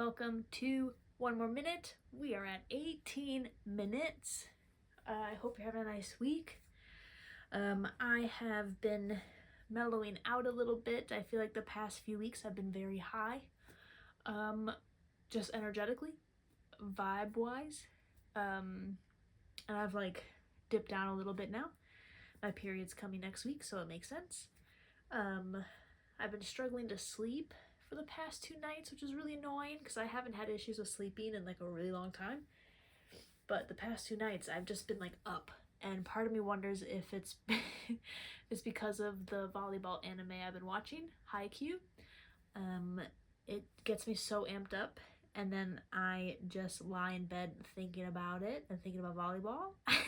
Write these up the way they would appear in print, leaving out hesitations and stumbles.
Welcome to One More Minute. We are at 18 minutes. I hope you're having a nice week. I have been mellowing out a little bit. I feel like the past few weeks have been very high. Just energetically, vibe-wise. And I've dipped down a little bit now. My period's coming next week, so it makes sense. I've been struggling to sleep for the past 2 nights, which is really annoying because I haven't had issues with sleeping in a really long time. But the past 2 nights I've just been up, and part of me wonders if it's because of the volleyball anime I've been watching, Haikyuu. It gets me so amped up, and then I just lie in bed thinking about it and thinking about volleyball. I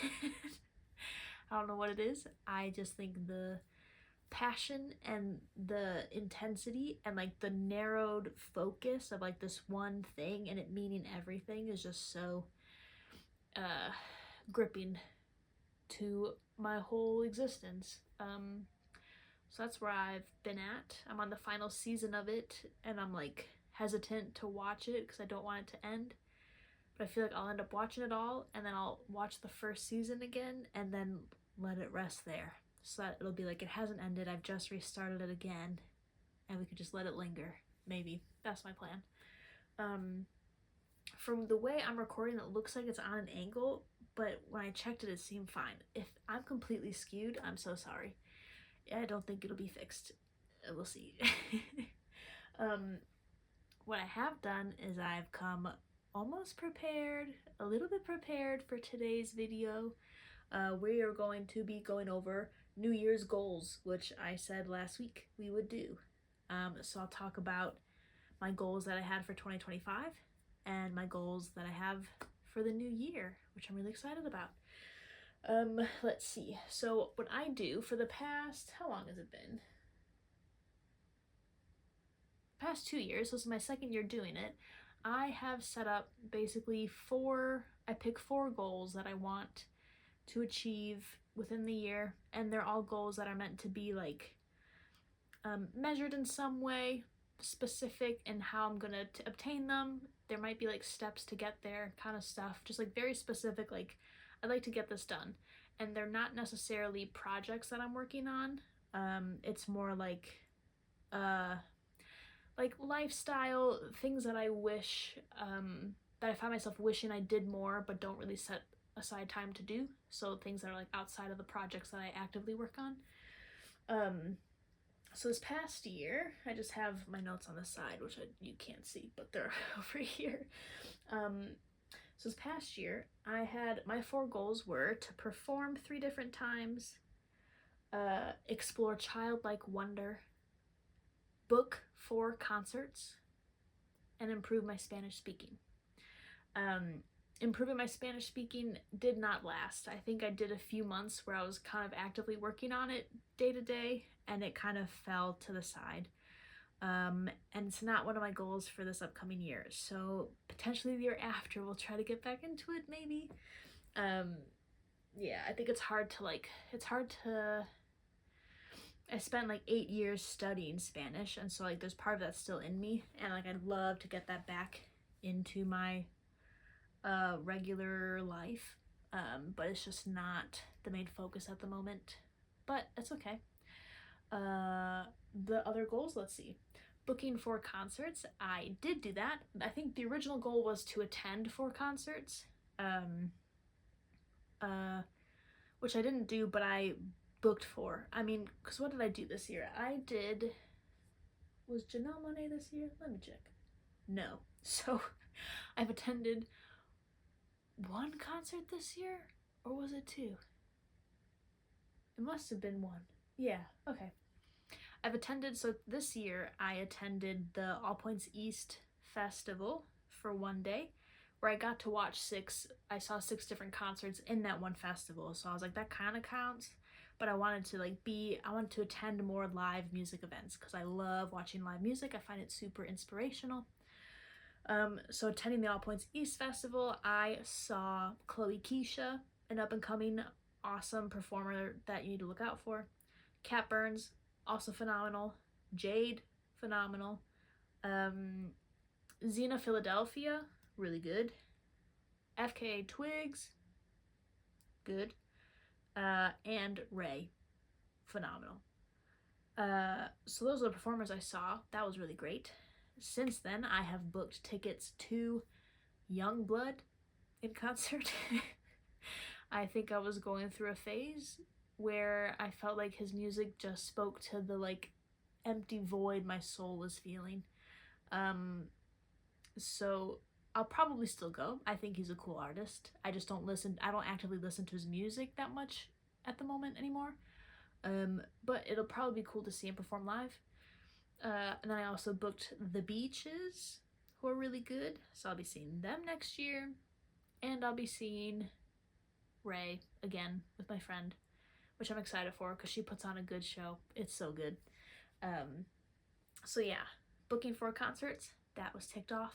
don't know what it is. I just think the passion and the intensity and the narrowed focus of this one thing and it meaning everything is just so gripping to my whole existence. So that's where I've been at. I'm on the final season of it, and I'm hesitant to watch it because I don't want it to end, but I feel like I'll end up watching it all, and then I'll watch the first season again and then let it rest there, so that it'll be it hasn't ended, I've just restarted it again, and we could just let it linger. Maybe that's my plan. From the way I'm recording, it looks like it's on an angle, but when I checked it, it seemed fine. If I'm completely skewed, I'm so sorry. I don't think it'll be fixed. We'll see. What I have done is I've come almost prepared, a little bit prepared for today's video. We are going to be going over New Year's goals, which I said last week we would do. So I'll talk about my goals that I had for 2025 and my goals that I have for the new year, which I'm really excited about. Let's see. So what I do for the past, how long has it been? Past 2 years, so this is my second year doing it. I have set up basically I pick 4 goals that I want to achieve within the year, and they're all goals that are meant to be measured in some way, specific in how I'm gonna obtain them. There might be steps to get there kind of stuff, just very specific, I'd like to get this done. And they're not necessarily projects that I'm working on. It's more lifestyle things that I wish, that I find myself wishing I did more but don't really set aside time to do. So things that are outside of the projects that I actively work on. So this past year, I just have my notes on the side, which you can't see, but they're over here. So this past year, my 4 goals were to perform 3 different times, explore childlike wonder, book 4 concerts, and improve my Spanish speaking. Improving my Spanish speaking did not last. I think I did a few months where I was kind of actively working on it day to day, and it kind of fell to the side. And it's not one of my goals for this upcoming year. So potentially the year after, we'll try to get back into it, maybe. Yeah, I think it's hard to, I spent 8 years studying Spanish, and so there's part of that still in me, and I'd love to get that back into my regular life, but it's just not the main focus at the moment, but it's okay. The other goals, let's see. Booking 4 concerts, I did do that. I think the original goal was to attend 4 concerts, which I didn't do, but I booked 4. I mean, because what did I do this year? Was Janelle Monáe this year? Let me check. No. So I've attended 1 concert this year, or was it 2? It must have been 1. Yeah, okay. So this year I attended the All Points East Festival for 1 day, where I got to watch I saw 6 different concerts in that one festival. So I was that kind of counts, but I wanted to attend more live music events because I love watching live music. I find it super inspirational. So attending the All Points East Festival, I saw Chloe Keisha, an up-and-coming awesome performer that you need to look out for. Cat Burns, also phenomenal. Jade, phenomenal. Xena Philadelphia, really good. FKA Twigs, good. And Ray, phenomenal. So those are the performers I saw. That was really great. Since then, I have booked tickets to Youngblood in concert. I think I was going through a phase where I felt like his music just spoke to the like empty void my soul was feeling. So I'll probably still go. I think he's a cool artist. I don't actively listen to his music that much at the moment anymore. But it'll probably be cool to see him perform live. And then I also booked The Beaches, who are really good. So I'll be seeing them next year. And I'll be seeing Ray again with my friend, which I'm excited for because she puts on a good show. It's so good. So yeah, booking for concerts, that was ticked off.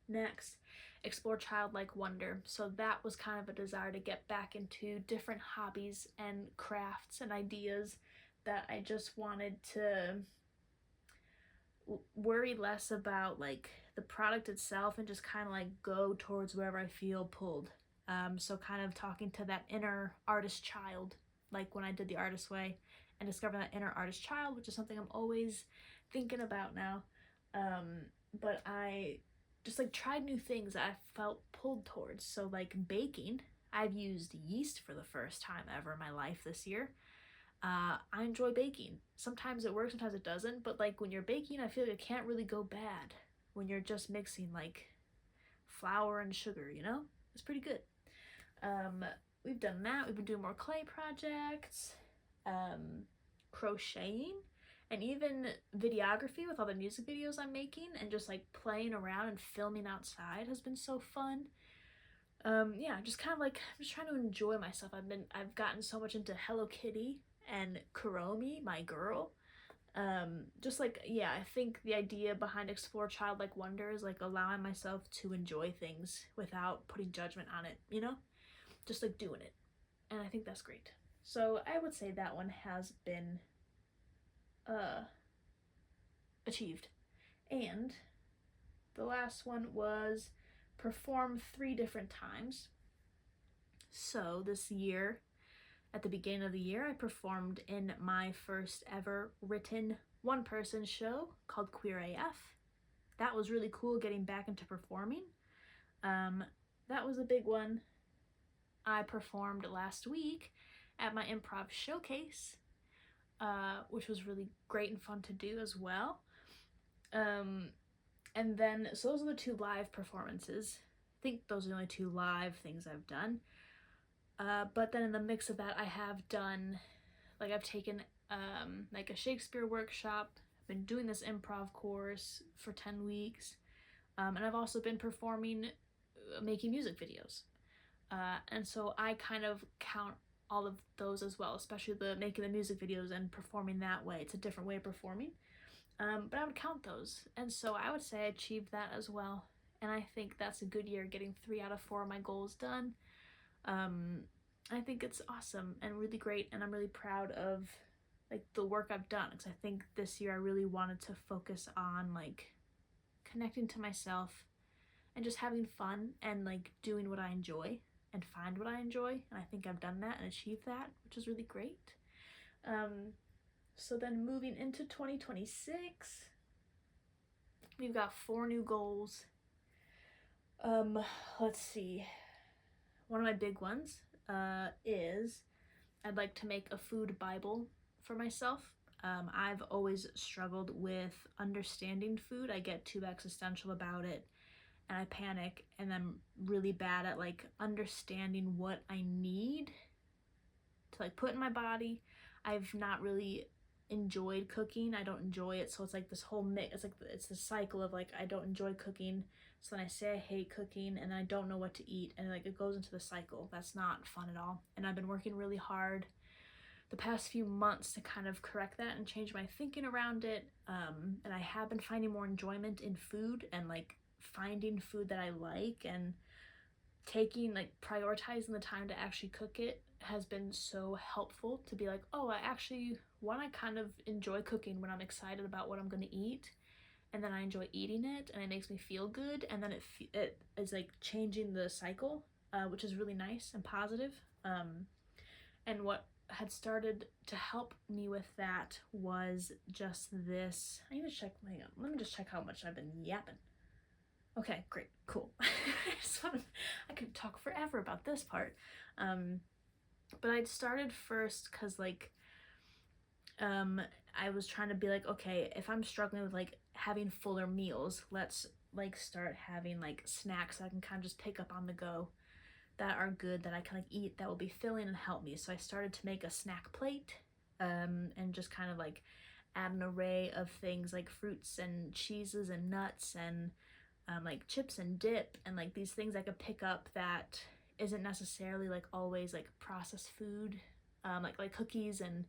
Next, explore childlike wonder. So that was kind of a desire to get back into different hobbies and crafts and ideas that I just wanted to worry less about like the product itself and just kind of like go towards wherever I feel pulled. So kind of talking to that inner artist child, like when I did The Artist Way, and discovering that inner artist child, which is something I'm always thinking about now. But I just like tried new things that I felt pulled towards. So like baking, I've used yeast for the first time ever in my life this year. I enjoy baking. Sometimes it works, sometimes it doesn't, but like when you're baking, I feel like it can't really go bad when you're just mixing like flour and sugar, you know? It's pretty good. We've done that. We've been doing more clay projects, crocheting, and even videography with all the music videos I'm making, and just like playing around and filming outside has been so fun. Yeah, just kind of like I'm just trying to enjoy myself. I've gotten so much into Hello Kitty and Kuromi, my girl. Just like, yeah, I think the idea behind explore childlike wonder is like allowing myself to enjoy things without putting judgment on it, you know? Just like doing it. And I think that's great. So I would say that one has been achieved. And the last one was perform 3 different times. So this year, at the beginning of the year, I performed in my first ever written one-person show called Queer AF. That was really cool, getting back into performing. That was a big one. I performed last week at my improv showcase, which was really great and fun to do as well. And then, so those are the 2 live performances. I think those are the only 2 live things I've done. But then in the mix of that, I have done, like I've taken like a Shakespeare workshop. I've been doing this improv course for 10 weeks. And I've also been performing, making music videos. And so I kind of count all of those as well, especially the making the music videos and performing that way. It's a different way of performing. But I would count those. And so I would say I achieved that as well. And I think that's a good year, getting 3 out of 4 of my goals done. I think it's awesome and really great, and I'm really proud of like the work I've done, because I think this year I really wanted to focus on like connecting to myself and just having fun and like doing what I enjoy and find what I enjoy, and I think I've done that and achieved that, which is really great. So then moving into 2026, we've got 4 new goals. Let's see. One of my big ones is I'd like to make a food Bible for myself. I've always struggled with understanding food. I get too existential about it and I panic, and I'm really bad at like understanding what I need to like put in my body. I've not really enjoyed cooking. I don't enjoy it, so it's like this whole mix. It's like it's the cycle of like I don't enjoy cooking, so then I say I hate cooking, and then I don't know what to eat, and like it goes into the cycle. That's not fun at all. And I've been working really hard the past few months to kind of correct that and change my thinking around it. And I have been finding more enjoyment in food and like finding food that I like, and taking like prioritizing the time to actually cook it has been so helpful to be like, oh, I actually kind of enjoy cooking when I'm excited about what I'm going to eat, and then I enjoy eating it, and it makes me feel good, and then it is like changing the cycle, which is really nice and positive. And what had started to help me with that was just this. I need to check let me just check how much I've been yapping. Okay, great, cool. I could talk forever about this part. But I'd started first because like I was trying to be like, okay, if I'm struggling with like having fuller meals, let's like start having like snacks that I can kind of just pick up on the go that are good, that I can like eat, that will be filling and help me. So I started to make a snack plate, and just kind of like add an array of things like fruits and cheeses and nuts and like chips and dip and like these things I could pick up that isn't necessarily like always like processed food, like cookies and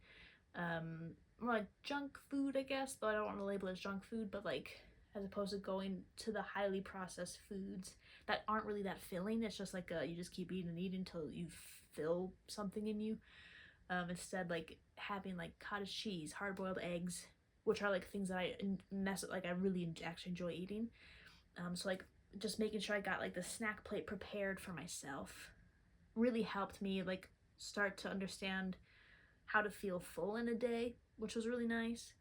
more like junk food, I guess, though I don't want to label it as junk food, but like as opposed to going to the highly processed foods that aren't really that filling. It's just like you just keep eating and eating until you fill something in you. Instead, like having like cottage cheese, hard-boiled eggs, which are like things that I really actually enjoy eating. So like just making sure I got like the snack plate prepared for myself really helped me like start to understand how to feel full in a day, which was really nice.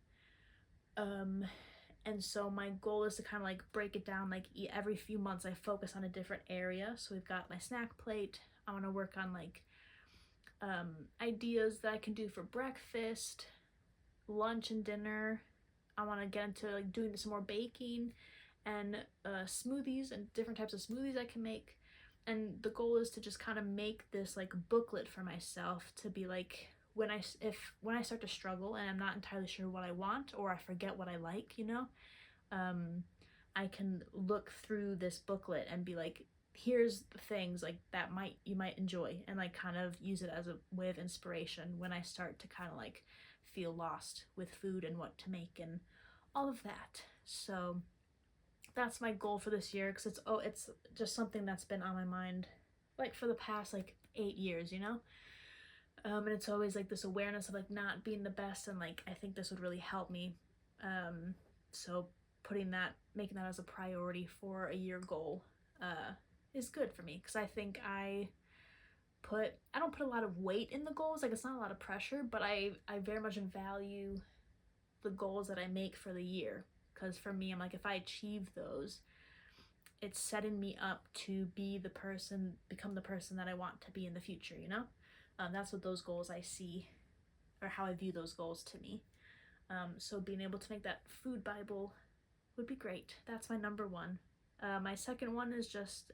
And so my goal is to kind of like break it down, like every few months I focus on a different area. So we've got my snack plate. I want to work on like ideas that I can do for breakfast, lunch, and dinner. I want to get into like doing some more baking and smoothies and different types of smoothies I can make. And the goal is to just kind of make this like booklet for myself to be like, when I start to struggle and I'm not entirely sure what I want, or I forget what I like, I can look through this booklet and be like, here's the things like that you might enjoy, and like kind of use it as a way of inspiration when I start to kind of like feel lost with food and what to make and all of that. So that's my goal for this year, because it's just something that's been on my mind like for the past like 8 years, and it's always like this awareness of like not being the best, and like I think this would really help me. So making that as a priority for a year goal is good for me, because I think I don't put a lot of weight in the goals. Like, it's not a lot of pressure, but I very much value the goals that I make for the year, because for me, I'm like, if I achieve those, it's setting me up to become the person that I want to be in the future, That's what those goals I see, or how I view those goals to me. So being able to make that food Bible would be great. That's my number one. My second one is just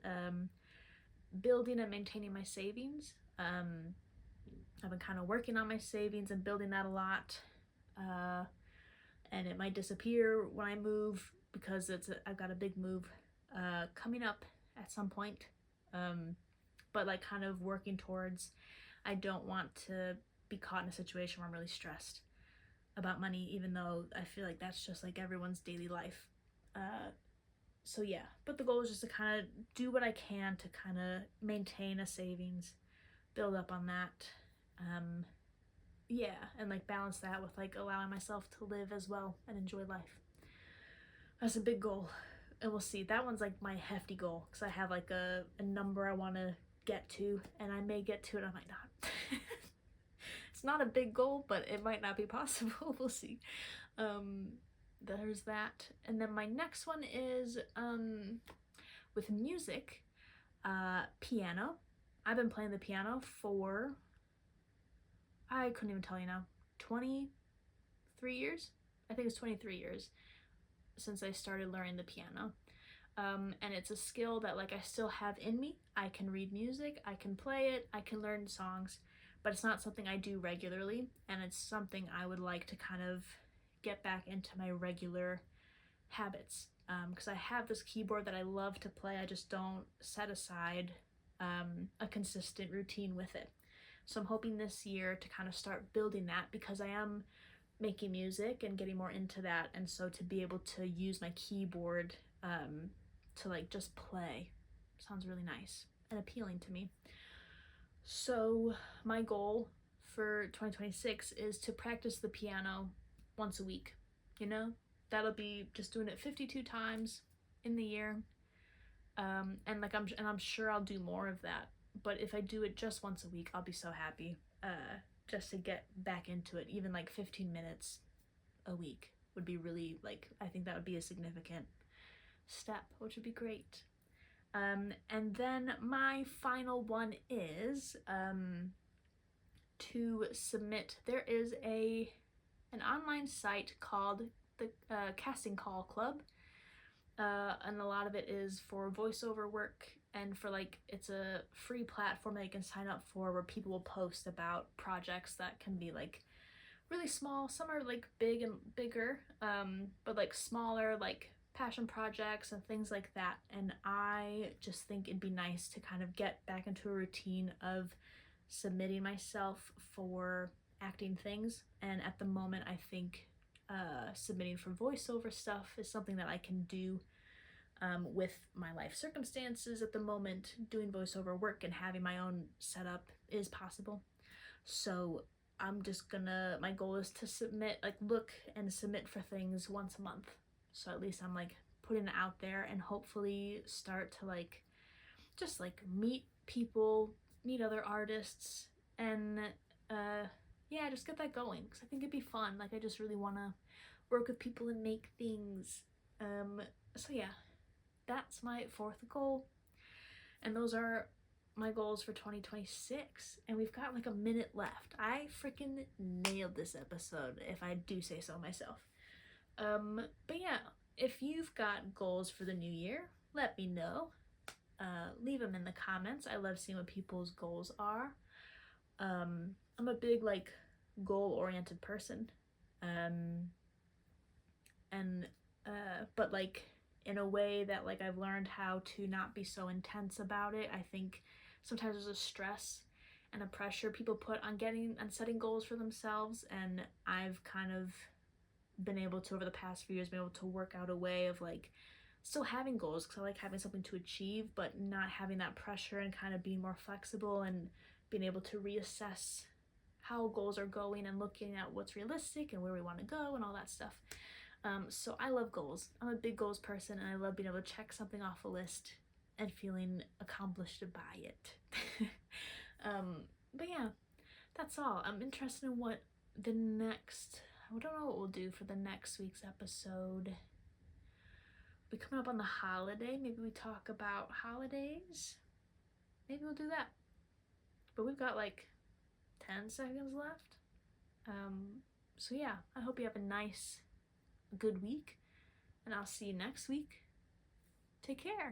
building and maintaining my savings. I've been kind of working on my savings and building that a lot. And it might disappear when I move, because I've got a big move coming up at some point. But like kind of working towards, I don't want to be caught in a situation where I'm really stressed about money, even though I feel like that's just like everyone's daily life. So yeah, but the goal is just to kind of do what I can to kind of maintain a savings, build up on that. Yeah, and like balance that with like allowing myself to live as well and enjoy life. That's a big goal. And we'll see. That one's like my hefty goal, because I have like a number I want to get to, and I may get to it, I might not. It's not a big goal, but it might not be possible. We'll see. There's that. And then my next one is with music, piano. I've been playing the piano for, I couldn't even tell you now, 23 years? I think it's 23 years since I started learning the piano. And it's a skill that like I still have in me. I can read music, I can play it, I can learn songs, but it's not something I do regularly, and it's something I would like to kind of get back into my regular habits, because I have this keyboard that I love to play. I just don't set aside a consistent routine with it. So I'm hoping this year to kind of start building that, because I am making music and getting more into that, and so to be able to use my keyboard to like just play sounds really nice and appealing to me. So my goal for 2026 is to practice the piano once a week, that'll be just doing it 52 times in the year. And like I'm sure I'll do more of that. But if I do it just once a week, I'll be so happy. Just to get back into it, even like 15 minutes a week would be really, like, I think that would be a significant step, which would be great. And then my final one is to submit. There is an online site called the Casting Call Club, and a lot of it is for voiceover work, and for like, it's a free platform that you can sign up for, where people will post about projects that can be like really small. Some are like big and bigger, but like smaller, like passion projects and things like that. And I just think it'd be nice to kind of get back into a routine of submitting myself for acting things. And at the moment, I think submitting for voiceover stuff is something that I can do with my life circumstances at the moment. Doing voiceover work and having my own setup is possible. So I'm just gonna, my goal is to submit, like look and submit for things once a month. So at least I'm like putting it out there, and hopefully start to like just like meet people, meet other artists, and yeah, just get that going, because I think it'd be fun. Like, I just really want to work with people and make things. So yeah, that's my fourth goal, and those are my goals for 2026. And we've got like a minute left. I freaking nailed this episode, if I do say so myself. But yeah, if you've got goals for the new year, let me know. Leave them in the comments. I love seeing what people's goals are. I'm a big like goal-oriented person, but like in a way that like I've learned how to not be so intense about it. I think sometimes there's a stress and a pressure people put on setting goals for themselves, and I've kind of been able to, over the past few years, been able to work out a way of like still having goals, because I like having something to achieve, but not having that pressure, and kind of being more flexible and being able to reassess how goals are going and looking at what's realistic and where we want to go and all that stuff. So I love goals. I'm a big goals person, and I love being able to check something off a list and feeling accomplished by it. But yeah, that's all. I'm interested in what the next, I don't know what we'll do for the next week's episode. We're coming up on the holiday. Maybe we talk about holidays. Maybe we'll do that. But we've got like 10 seconds left. So yeah, I hope you have a nice, good week, and I'll see you next week. Take care.